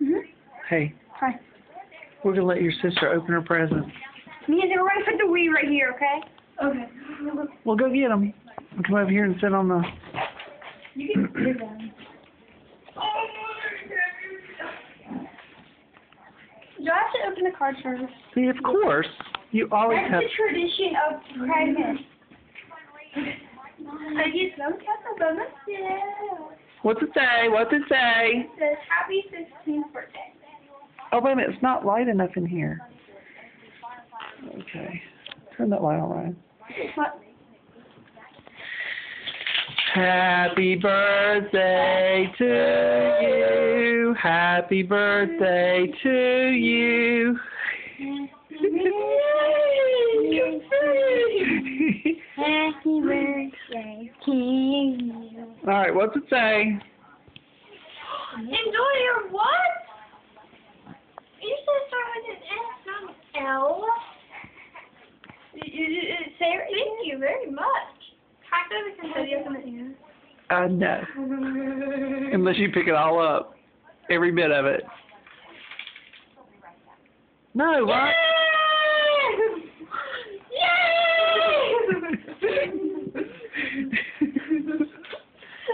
Mhm. Hey, Hi. we're going to let your sister open her presents. Me and we're gonna put the Wii right here, okay? Okay. We'll go get them. We'll come over here and sit on the... You can do that. Do I have to open the card first? See, of course. You always That's have... the tradition of pregnant. I get some type of bonus. Yeah. What's it say? What's it say? It says happy 16th birthday. Oh, wait a minute. It's not light enough in here. Okay. Turn that light on, Ryan. What? Happy birthday to you. Happy birthday to you. Happy birthday to you. All right, what's it say? Enjoy your what? You should start with an S, not an L. Thank you very much. Kind of confetti up in the air. No. Unless you pick it all up. Every bit of it. No, what?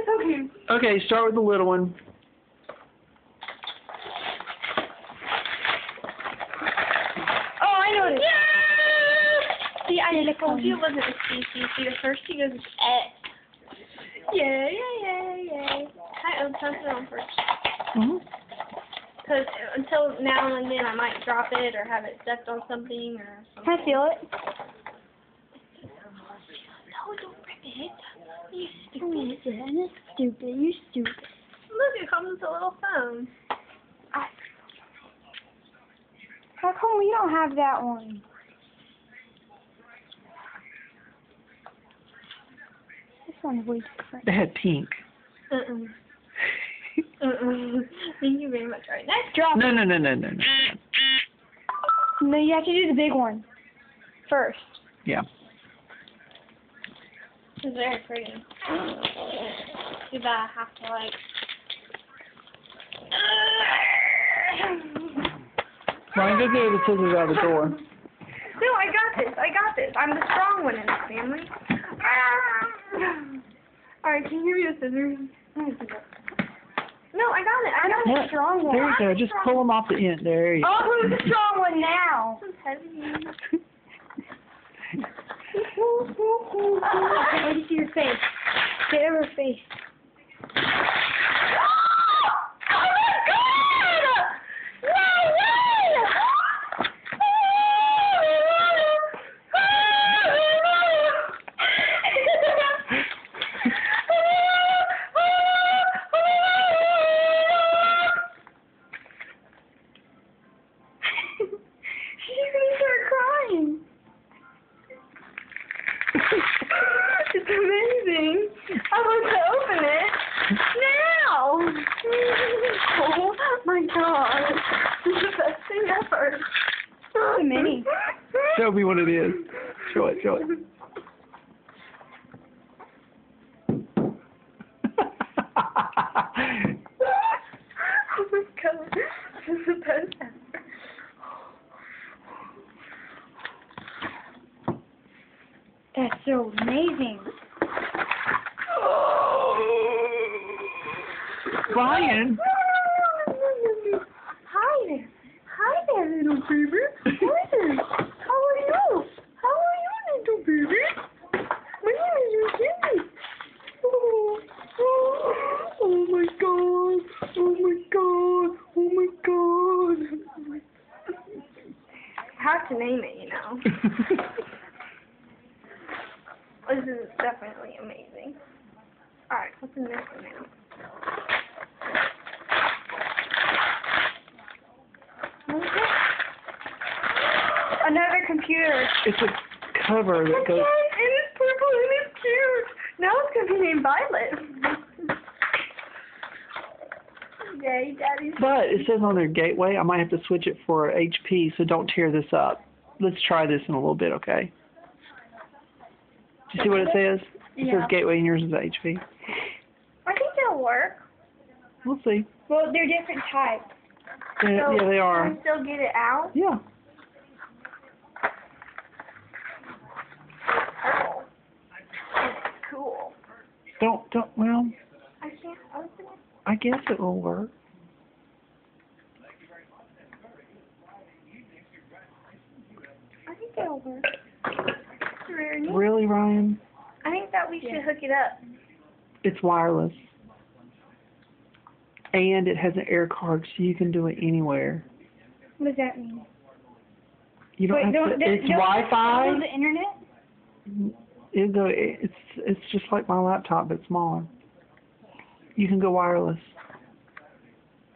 Okay. Okay, start with the little one. Oh, I know it. See, I told you it wasn't a C. See, the first T goes with X. Yeah. Can I put it on first? Because until now and then I might drop it or have it stepped on something or something. Can I feel it? No, don't rip it. You stupid. You stupid. Look, it comes with a little phone. How come we don't have that one? This one's way different. They had pink. Thank you very much. All right, next drop. No. No, you have to do the big one first. Yeah. It's very pretty. Too bad I have to like. Ryan, go get the scissors out of the door. No, I got this. I'm the strong one in this family. Alright, can you give me the scissors? No, I got it. I'm the strong one. There you go. Just pull them off the end. There you go. Oh, who's the strong one now? Let me see your face. Get over your face. It's amazing. I'm going to open it now. Oh my god. This is the best thing ever. It's a mini. Show me what it is. Show it. Oh my god. This is the best ever. That's so amazing. Ryan. Hi there, little baby. Hi there. How are you, little baby? My name is Eugenie. Oh my god. I have to name it, you know. This is definitely amazing. Alright, what's in this one now? What is it? Another computer. It's a cover that goes... And it's purple and it's cute. Now it's going to be named Violet. Yay, Daddy's... But it says on their gateway, I might have to switch it for HP, so don't tear this up. Let's try this in a little bit, okay? Do you see what it says? It says gateway and yours is HP. I think it'll work. We'll see. Well, they're different types. Yeah, they are. Can I still get it out? Yeah. Oh. It's cool. Well, I can't open it. I guess it will work. I think it'll work. Really? Really, Ryan? I think that we should hook it up. It's wireless. And it has an air card, so you can do it anywhere. What does that mean? You don't have to. It's Wi-Fi. The internet? It's just like my laptop, but smaller. You can go wireless.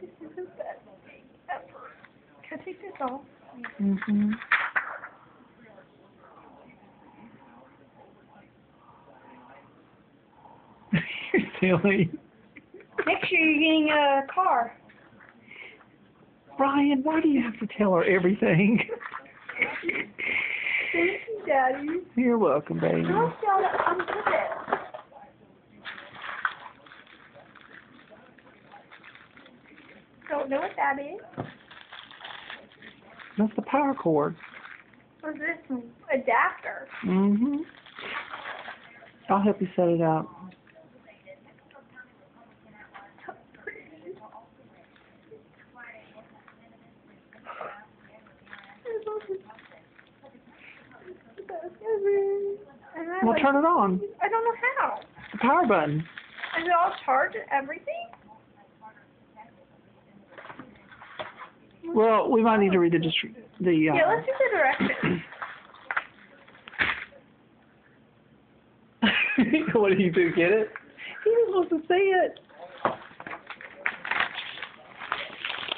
This is the best thing ever. Can I take this off? Mhm. You're silly. Next year you're getting a car. Ryan, why do you have to tell her everything? Thank you, Daddy. You're welcome, baby. Don't tell it. I'm good at it. Don't know what that is. That's the power cord. What's this one? Adapter. Mhm. I'll help you set it up. So pretty. Well, turn it on. I don't know how. The power button. Is it all charged and everything? Well, we might need to read the Yeah, let's do the directions. What did you do? Get it? He was supposed to say it.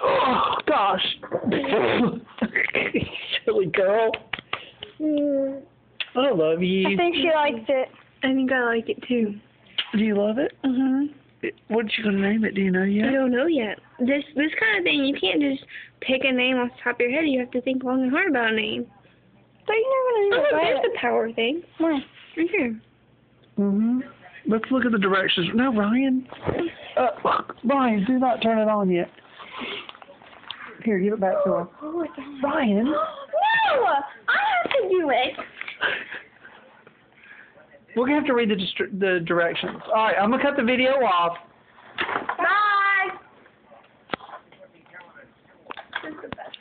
Oh gosh, silly girl. I love you. I think she likes it. I think I like it too. Do you love it? Mhm. What you gonna name it? Do you know yet? I don't know yet. This kind of thing, you can't just pick a name off the top of your head. You have to think long and hard about a name. But you never know. Oh, there's the power thing. Where? Right here. Mhm. Let's look at the directions. No, Ryan. Ryan, do not turn it on yet. Here, give it back to her. Oh, it's on. Ryan. No! I have to do it. We're gonna have to read the directions. All right, I'm gonna cut the video off.